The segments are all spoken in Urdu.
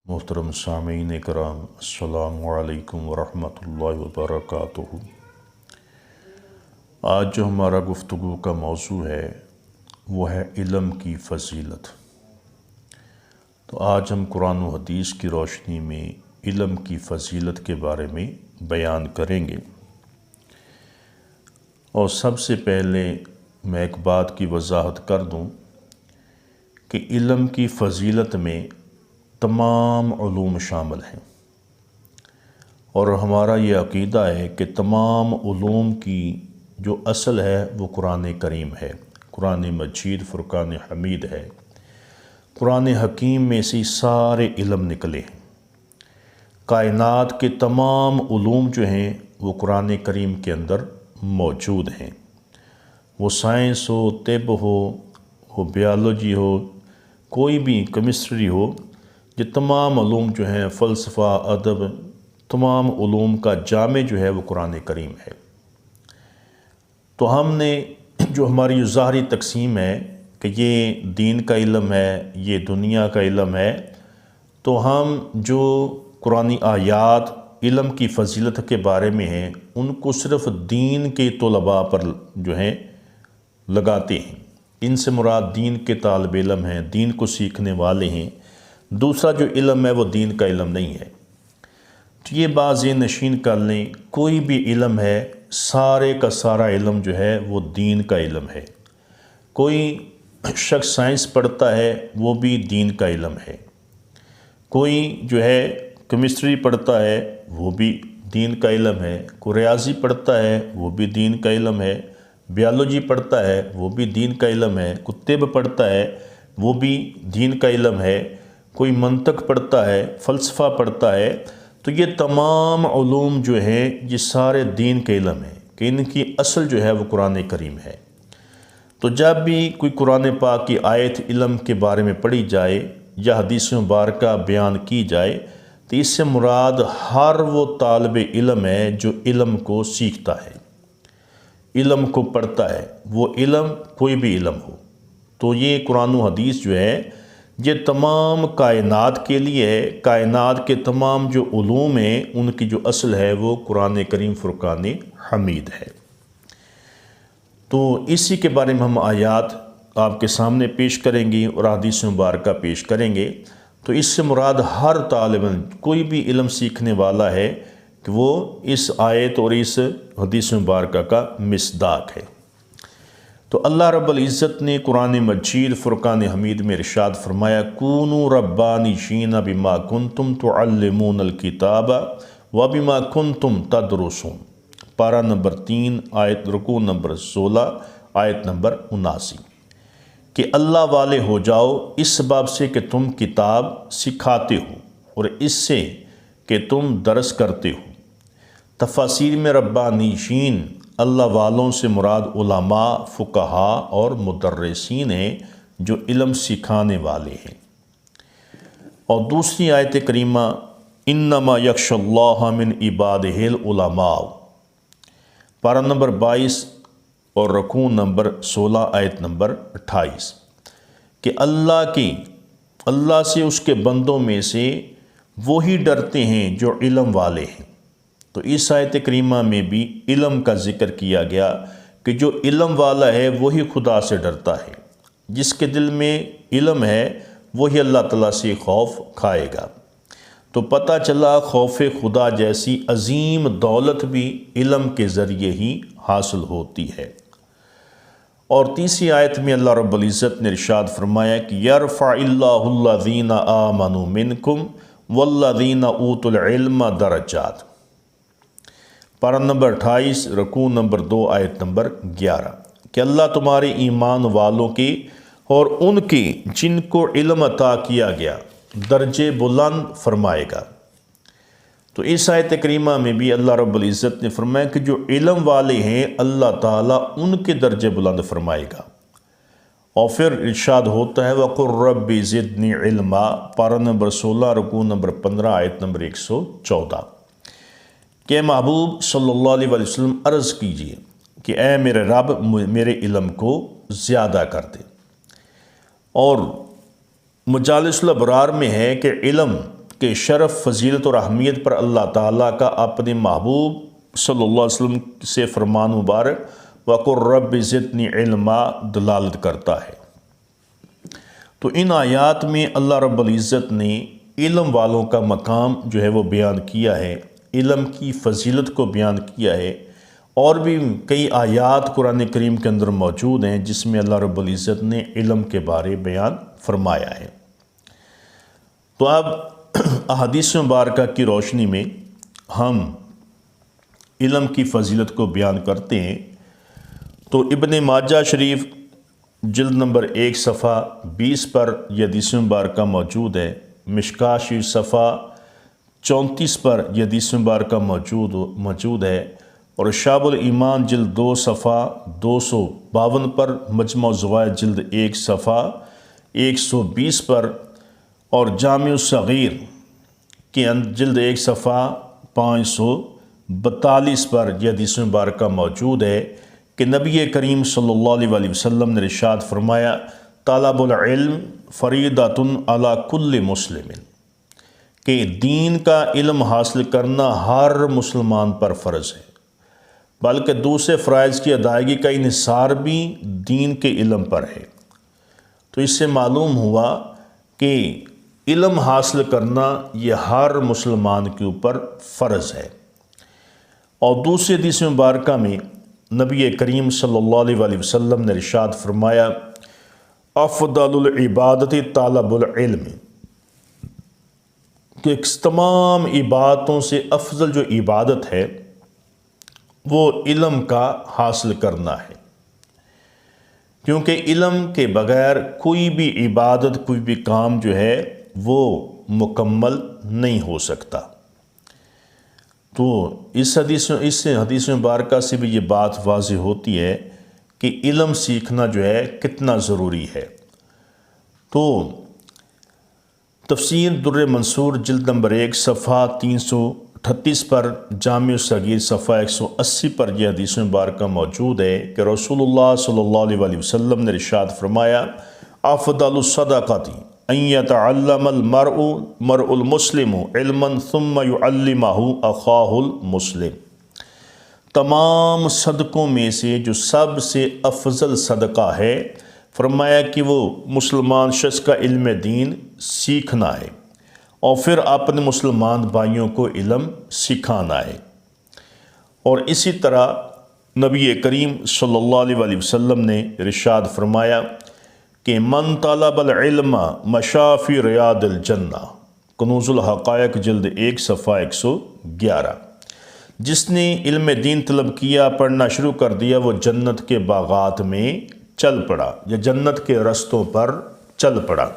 محترم سامعین کرام، السلام علیکم ورحمۃ اللہ وبرکاتہ۔ آج جو ہمارا گفتگو کا موضوع ہے وہ ہے علم کی فضیلت۔ تو آج ہم قرآن و حدیث کی روشنی میں علم کی فضیلت کے بارے میں بیان کریں گے۔ اور سب سے پہلے میں ایک بات کی وضاحت کر دوں کہ علم کی فضیلت میں تمام علوم شامل ہیں، اور ہمارا یہ عقیدہ ہے کہ تمام علوم کی جو اصل ہے وہ قرآن کریم ہے، قرآن مجید فرقان حمید ہے۔ قرآن حکیم میں سے سارے علم نکلے ہیں۔ کائنات کے تمام علوم جو ہیں وہ قرآن کریم کے اندر موجود ہیں، وہ سائنس ہو، طب ہو بیالوجی ہو، کوئی بھی کیمسٹری ہو، یہ تمام علوم جو ہیں، فلسفہ، ادب، تمام علوم کا جامع جو ہے وہ قرآن کریم ہے۔ تو ہم نے جو ہماری ظاہری تقسیم ہے کہ یہ دین کا علم ہے، یہ دنیا کا علم ہے، تو ہم جو قرآنی آیات علم کی فضیلت کے بارے میں ہیں ان کو صرف دین کے طلباء پر جو ہیں لگاتے ہیں۔ ان سے مراد دین کے طالب علم ہیں، دین کو سیکھنے والے ہیں۔ دوسرا جو علم ہے وہ دین کا علم نہیں ہے۔ تو یہ بات ذہن نشین کر لیں، کوئی بھی علم ہے، سارے کا سارا علم جو ہے وہ دین کا علم ہے۔ کوئی شخص سائنس پڑھتا ہے وہ بھی دین کا علم ہے۔ کوئی جو ہے کیمسٹری پڑھتا ہے وہ بھی دین کا علم ہے۔ کوئی ریاضی پڑھتا ہے وہ بھی دین کا علم ہے۔ بیالوجی پڑھتا ہے وہ بھی دین کا علم ہے۔ کوئی طب پڑھتا ہے وہ بھی دین کا علم ہے۔ کوئی منطق پڑھتا ہے، فلسفہ پڑھتا ہے۔ تو یہ تمام علوم جو ہیں یہ سارے دین کے علم ہیں کہ ان کی اصل جو ہے وہ قرآن کریم ہے۔ تو جب بھی کوئی قرآن پاک کی آیت علم کے بارے میں پڑھی جائے یا حدیث مبارکہ بیان کی جائے تو اس سے مراد ہر وہ طالب علم ہے جو علم کو سیکھتا ہے، علم کو پڑھتا ہے، وہ علم کوئی بھی علم ہو۔ تو یہ قرآن و حدیث جو ہے یہ تمام کائنات کے لیے ہے۔ کائنات کے تمام جو علوم ہیں ان کی جو اصل ہے وہ قرآن کریم فرقان حمید ہے۔ تو اسی کے بارے میں ہم آیات آپ کے سامنے پیش کریں گے اور حدیث مبارکہ پیش کریں گے۔ تو اس سے مراد ہر طالب علم، کوئی بھی علم سیکھنے والا ہے کہ وہ اس آیت اور اس حدیث مبارکہ کا مصداق ہے۔ تو اللہ رب العزت نے قرآن مجید فرقان حمید میں ارشاد فرمایا، کونوا ربانیین بما کنتم تعلمون الکتاب وبما کنتم تدرسون، پارہ نمبر 3 آیت رکوع نمبر 16 آیت نمبر 79، کہ اللہ والے ہو جاؤ اس سبب سے کہ تم کتاب سکھاتے ہو اور اس سے کہ تم درس کرتے ہو۔ تفاسیر میں ربانیین اللہ والوں سے مراد علماء، فقہا اور مدرسین ہیں جو علم سکھانے والے ہیں۔ اور دوسری آیت کریمہ، انما یخشی اللہ من عبادہ العلماء، پارہ نمبر 22 اور رکوع نمبر 16 آیت نمبر 28، کہ اللہ سے اس کے بندوں میں سے وہی ڈرتے ہیں جو علم والے ہیں۔ تو اس آیت کریمہ میں بھی علم کا ذکر کیا گیا کہ جو علم والا ہے وہی خدا سے ڈرتا ہے۔ جس کے دل میں علم ہے وہی اللہ تعالیٰ سے خوف کھائے گا۔ تو پتہ چلا خوف خدا جیسی عظیم دولت بھی علم کے ذریعے ہی حاصل ہوتی ہے۔ اور تیسری آیت میں اللہ رب العزت نے ارشاد فرمایا کہ یرفع اللہ الذین آمنوا منکم والذین اوتوا العلم درجات، پارہ نمبر 28 رکوع نمبر 2 آیت نمبر 11، کہ اللہ تمہارے ایمان والوں کے اور ان کے جن کو علم عطا کیا گیا درجے بلند فرمائے گا۔ تو اس آیت کریمہ میں بھی اللہ رب العزت نے فرمایا کہ جو علم والے ہیں اللہ تعالیٰ ان کے درجے بلند فرمائے گا۔ اور پھر ارشاد ہوتا ہے وَقُلْ رَبِّ زِدْنِي عِلْمًا، پارہ نمبر 16 رکوع نمبر 15 آیت نمبر 114، کہ محبوب صلی اللہ علیہ وسلم عرض کیجئے کہ اے میرے رب میرے علم کو زیادہ کر دے۔ اور مجالس الابرار میں ہے کہ علم کہ شرف، فضیلت اور اہمیت پر اللہ تعالیٰ کا اپنے محبوب صلی اللہ علیہ وسلم سے فرمان مبارک وَقُلْ رَبِّ زِدْنِی عِلْمًا دلالت کرتا ہے۔ تو ان آیات میں اللہ رب العزت نے علم والوں کا مقام جو ہے وہ بیان کیا ہے، علم کی فضیلت کو بیان کیا ہے، اور بھی کئی آیات قرآن کریم کے اندر موجود ہیں جس میں اللہ رب العزت نے علم کے بارے بیان فرمایا ہے۔ تو اب احادیث مبارکہ کی روشنی میں ہم علم کی فضیلت کو بیان کرتے ہیں۔ تو ابن ماجہ شریف جلد نمبر 1 صفحہ 20 پر یہ حدیث مبارکہ موجود ہے، مشکاہ شریف صفحہ 34 پر یہ حدیث مبارکہ موجود ہے، اور شعب الایمان جلد 2 صفحہ 252 پر، مجمع الزوائد جلد 1 صفحہ 120 پر، اور جامع الصغیر کے جلد 1 صفحہ 542 پر یہ حدیث مبارکہ موجود ہے کہ نبی کریم صلی اللہ علیہ وسلم نے ارشاد فرمایا، طلب العلم فریضۃ علی کل مسلم، کہ دین کا علم حاصل کرنا ہر مسلمان پر فرض ہے، بلکہ دوسرے فرائض کی ادائیگی کا انحصار بھی دین کے علم پر ہے۔ تو اس سے معلوم ہوا کہ علم حاصل کرنا یہ ہر مسلمان کے اوپر فرض ہے۔ اور دوسری حدیث مبارکہ میں نبی کریم صلی اللہ علیہ وسلم نے ارشاد فرمایا، افضل العبادت طلب العلم، کہ تمام عبادتوں سے افضل جو عبادت ہے وہ علم کا حاصل کرنا ہے، کیونکہ علم کے بغیر کوئی بھی عبادت، کوئی بھی کام جو ہے وہ مکمل نہیں ہو سکتا۔ تو اس حدیث مبارکہ سے بھی یہ بات واضح ہوتی ہے کہ علم سیکھنا جو ہے کتنا ضروری ہے۔ تو تفسیر در منصور جلد نمبر 1 صفحہ 338 پر، جامع صغیر صفحہ 180 پر یہ حدیث مبارکہ موجود ہے کہ رسول اللہ صلی اللہ علیہ وسلم نے ارشاد فرمایا، افضل الصدقۃ ان یتعلم المرء المسلم علما ثم یعلمہ اخاہ المسلم، تمام صدقوں میں سے جو سب سے افضل صدقہ ہے، فرمایا کہ وہ مسلمان شخص کا علم دین سیکھنا ہے اور پھر اپنے مسلمان بھائیوں کو علم سکھانا ہے۔ اور اسی طرح نبی کریم صلی اللہ علیہ وسلم نے ارشاد فرمایا کہ من طلب العلم مشى فی ریاض الجنہ، کنوز الحقائق جلد 1 صفحہ 111، جس نے علم دین طلب کیا، پڑھنا شروع کر دیا، وہ جنت کے باغات میں چل پڑا یا جنت کے رستوں پر چل پڑا۔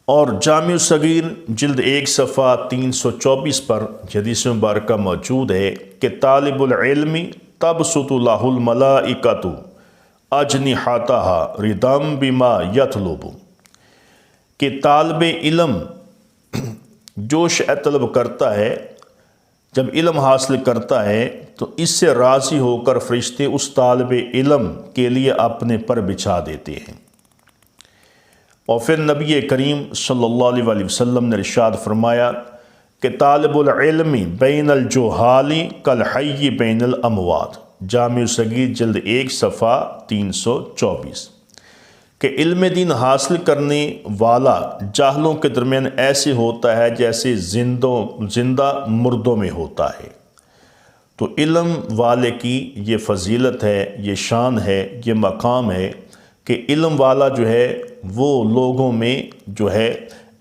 اور جامع صغیر جلد 1 صفحہ 324 پر حدیث مبارکہ موجود ہے کہ طالب العلم تبسط لہ الملائکۃ اجنحتہا رضا بما یطلب، کہ طالب علم جو شے طلب کرتا ہے، جب علم حاصل کرتا ہے تو اس سے راضی ہو کر فرشتے اس طالب علم کے لیے اپنے پر بچھا دیتے ہیں۔ اور پھر نبی کریم صلی اللہ علیہ وسلم نے ارشاد فرمایا کہ طالب العلم بین الجہال کالحی بین الاموات، جامع صغیر جلد 1 صفحہ 324، کہ علم دین حاصل کرنے والا جاہلوں کے درمیان ایسے ہوتا ہے جیسے زندہ مردوں میں ہوتا ہے۔ تو علم والے کی یہ فضیلت ہے، یہ شان ہے، یہ مقام ہے کہ علم والا جو ہے وہ لوگوں میں جو ہے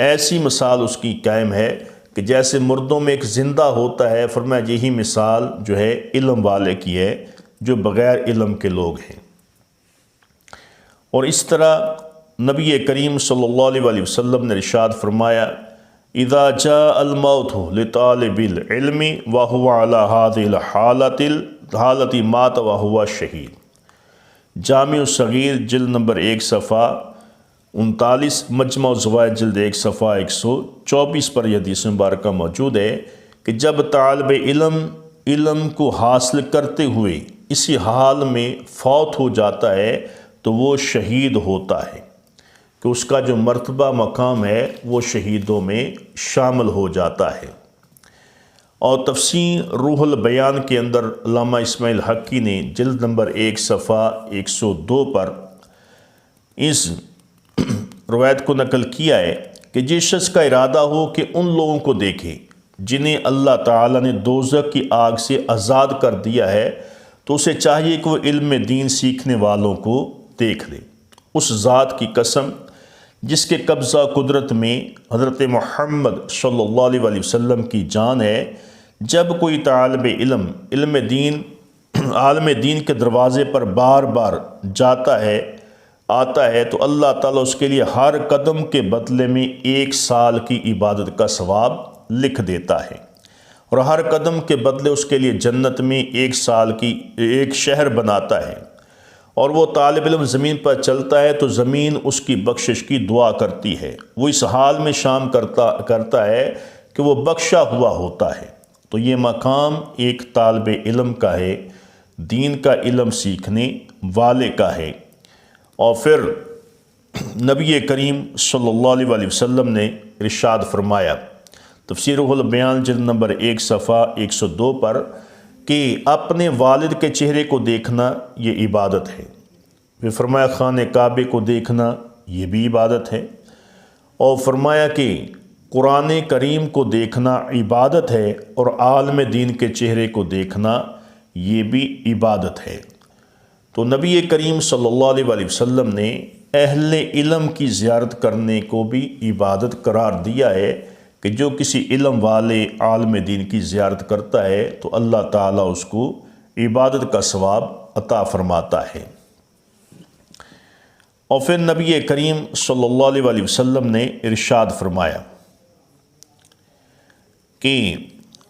ایسی مثال اس کی قائم ہے کہ جیسے مردوں میں ایک زندہ ہوتا ہے، فرمایا یہی مثال جو ہے علم والے کی ہے جو بغیر علم کے لوگ ہیں۔ اور اس طرح نبی کریم صلی اللہ علیہ وسلم نے ارشاد فرمایا، اذا جاء الموت لطالب العلم وهو على هذه الحالۃ مات وهو شہید، جامع صغیر جلد نمبر 1 صفحہ 39، مجمع الزوائد جلد 1 صفحہ 124 پر یہ حدیث مبارکہ موجود ہے کہ جب طالب علم کو حاصل کرتے ہوئے اسی حال میں فوت ہو جاتا ہے تو وہ شہید ہوتا ہے، کہ اس کا جو مرتبہ مقام ہے وہ شہیدوں میں شامل ہو جاتا ہے۔ اور تفسیر روح البیان کے اندر علامہ اسماعیل حقی نے جلد نمبر 1 صفحہ 102 پر اس روایت کو نقل کیا ہے کہ جس شخص کا ارادہ ہو کہ ان لوگوں کو دیکھے جنہیں اللہ تعالیٰ نے دوزخ کی آگ سے آزاد کر دیا ہے، تو اسے چاہیے کہ وہ علم دین سیکھنے والوں کو دیکھ لے۔ اس ذات کی قسم جس کے قبضہ قدرت میں حضرت محمد صلی اللہ علیہ وسلم کی جان ہے، جب کوئی طالب علم عالم دین کے دروازے پر بار بار آتا ہے تو اللہ تعالیٰ اس کے لیے ہر قدم کے بدلے میں 1 سال کی عبادت کا ثواب لکھ دیتا ہے، اور ہر قدم کے بدلے اس کے لیے جنت میں 1 سال کی ایک شہر بناتا ہے۔ اور وہ طالب علم زمین پر چلتا ہے تو زمین اس کی بخشش کی دعا کرتی ہے، وہ اس حال میں شام کرتا ہے کہ وہ بخشا ہوا ہوتا ہے۔ تو یہ مقام ایک طالب علم کا ہے، دین کا علم سیکھنے والے کا ہے۔ اور پھر نبی کریم صلی اللہ علیہ وسلم نے ارشاد فرمایا تفسیر روح البیان جلد نمبر 1 صفحہ 102 پر کہ اپنے والد کے چہرے کو دیکھنا یہ عبادت ہے۔ پھر فرمایا خانہ کعبے کو دیکھنا یہ بھی عبادت ہے، اور فرمایا کہ قرآن کریم کو دیکھنا عبادت ہے، اور عالم دین کے چہرے کو دیکھنا یہ بھی عبادت ہے۔ تو نبی کریم صلی اللہ علیہ وسلم نے اہل علم کی زیارت کرنے کو بھی عبادت قرار دیا ہے کہ جو کسی علم والے عالم دین کی زیارت کرتا ہے تو اللہ تعالیٰ اس کو عبادت کا ثواب عطا فرماتا ہے۔ اور پھر نبی کریم صلی اللہ علیہ وسلم نے ارشاد فرمایا کہ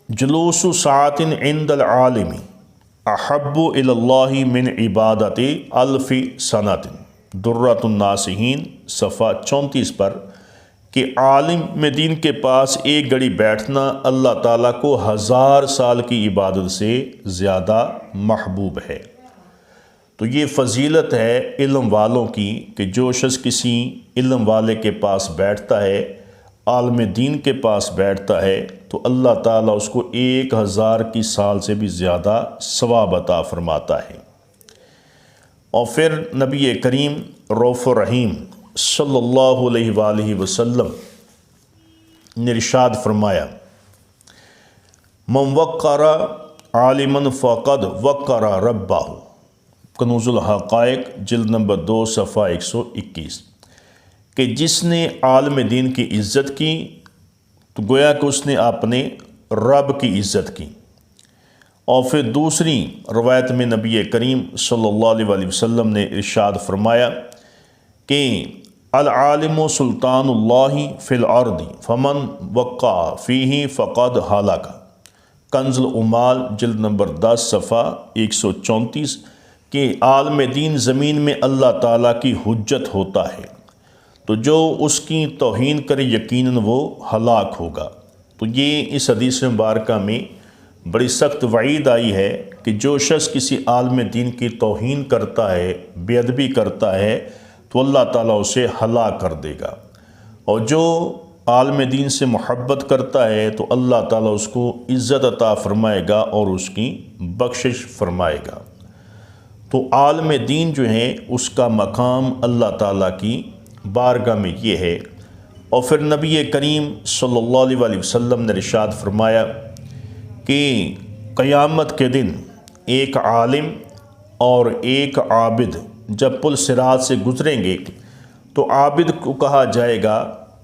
جلوس ساعت عند العالم احب الی اللہ من عبادت الف سنۃ، درۃ الناصحین صفحہ 34 پر کہ عالم دین کے پاس ایک گھڑی بیٹھنا اللہ تعالیٰ کو 1000 سال کی عبادت سے زیادہ محبوب ہے۔ تو یہ فضیلت ہے علم والوں کی کہ جو شخص کسی علم والے کے پاس بیٹھتا ہے، عالم دین کے پاس بیٹھتا ہے، تو اللہ تعالیٰ اس کو 1000 کی سال سے بھی زیادہ ثواب عطا فرماتا ہے۔ اور پھر نبی کریم رؤوف الرحیم صلی اللہ علیہ وآلہ وسلم نے ارشاد فرمایا من وقر عالما فقد وقر ربہ، کنوز الحقائق جلد نمبر 2 صفحہ 121، کہ جس نے عالم دین کی عزت کی تو گویا کہ اس نے اپنے رب کی عزت کی۔ اور پھر دوسری روایت میں نبی کریم صلی اللہ علیہ وسلم نے ارشاد فرمایا کہ العالم سلطان اللہ فی الارض فمن وقع فیہ فقد ہلاک، کنز العمال جلد نمبر 10 صفحہ 134، کہ عالم دین زمین میں اللہ تعالیٰ کی حجت ہوتا ہے، تو جو اس کی توہین کرے یقیناً وہ ہلاک ہوگا۔ تو یہ اس حدیث مبارکہ میں بڑی سخت وعید آئی ہے کہ جو شخص کسی عالم دین کی توہین کرتا ہے، بے ادبی کرتا ہے، تو اللہ تعالیٰ اسے ہلاک کر دے گا، اور جو عالم دین سے محبت کرتا ہے تو اللہ تعالیٰ اس کو عزت عطا فرمائے گا اور اس کی بخشش فرمائے گا۔ تو عالم دین جو ہے اس کا مقام اللہ تعالیٰ کی بارگاہ میں یہ ہے۔ اور پھر نبی کریم صلی اللہ علیہ وسلم نے ارشاد فرمایا کہ قیامت کے دن ایک عالم اور ایک عابد جب پل صراط سے گزریں گے تو عابد کو کہا جائے گا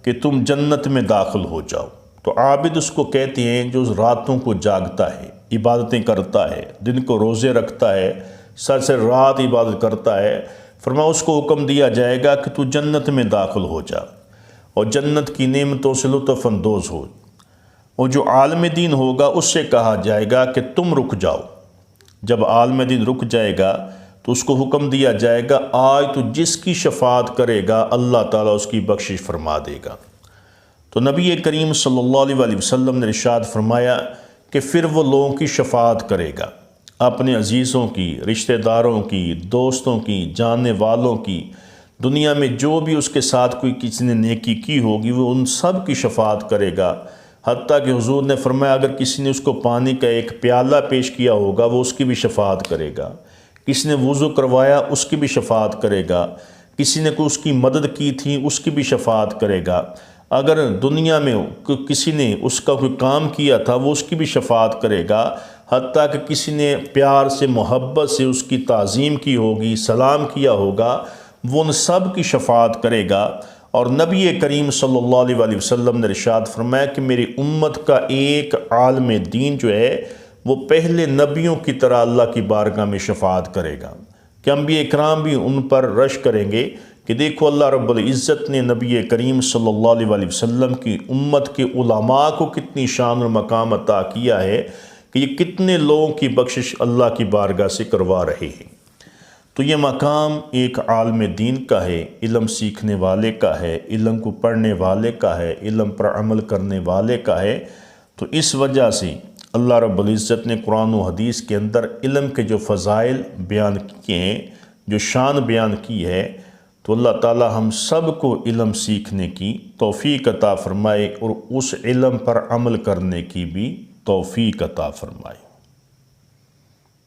کہ تم جنت میں داخل ہو جاؤ۔ تو عابد اس کو کہتے ہیں جو راتوں کو جاگتا ہے، عبادتیں کرتا ہے، دن کو روزے رکھتا ہے، سر سے رات عبادت کرتا ہے۔ فرمایا اس کو حکم دیا جائے گا کہ تو جنت میں داخل ہو جا اور جنت کی نعمتوں سے لطف اندوز ہو۔ اور جو عالم دین ہوگا اس سے کہا جائے گا کہ تم رک جاؤ۔ جب عالم دین رک جائے گا تو اس کو حکم دیا جائے گا آج تو جس کی شفاعت کرے گا اللہ تعالیٰ اس کی بخشش فرما دے گا۔ تو نبی کریم صلی اللہ علیہ وسلم نے ارشاد فرمایا کہ پھر وہ لوگوں کی شفاعت کرے گا، اپنے عزیزوں کی، رشتہ داروں کی، دوستوں کی، جاننے والوں کی، دنیا میں جو بھی اس کے ساتھ کوئی کسی نے نیکی کی ہوگی وہ ان سب کی شفاعت کرے گا، حتیٰ کہ حضور نے فرمایا اگر کسی نے اس کو پانی کا ایک پیالہ پیش کیا ہوگا وہ اس کی بھی شفاعت کرے گا، کسی نے وضو کروایا اس کی بھی شفاعت کرے گا، کسی نے کوئی اس کی مدد کی تھی اس کی بھی شفاعت کرے گا، اگر دنیا میں کسی نے اس کا کوئی کام کیا تھا وہ اس کی بھی شفاعت کرے گا، حتیٰ کہ کسی نے پیار سے محبت سے اس کی تعظیم کی ہوگی، سلام کیا ہوگا، وہ ان سب کی شفاعت کرے گا۔ اور نبی کریم صلی اللہ علیہ وآلہ وسلم نے ارشاد فرمایا کہ میری امت کا ایک عالم دین جو ہے وہ پہلے نبیوں کی طرح اللہ کی بارگاہ میں شفاعت کرے گا، کہ انبیاء اکرام بھی ان پر رش کریں گے کہ دیکھو اللہ رب العزت نے نبی کریم صلی اللہ علیہ وآلہ وسلم کی امت کے علماء کو کتنی شان اور مقام عطا کیا ہے کہ یہ کتنے لوگوں کی بخشش اللہ کی بارگاہ سے کروا رہے ہیں۔ تو یہ مقام ایک عالم دین کا ہے، علم سیکھنے والے کا ہے، علم کو پڑھنے والے کا ہے، علم پر عمل کرنے والے کا ہے۔ تو اس وجہ سے اللہ رب العزت نے قرآن و حدیث کے اندر علم کے جو فضائل بیان کیے ہیں، جو شان بیان کی ہے، تو اللہ تعالی ہم سب کو علم سیکھنے کی توفیق عطا فرمائے اور اس علم پر عمل کرنے کی بھی توفیق عطا فرمائے۔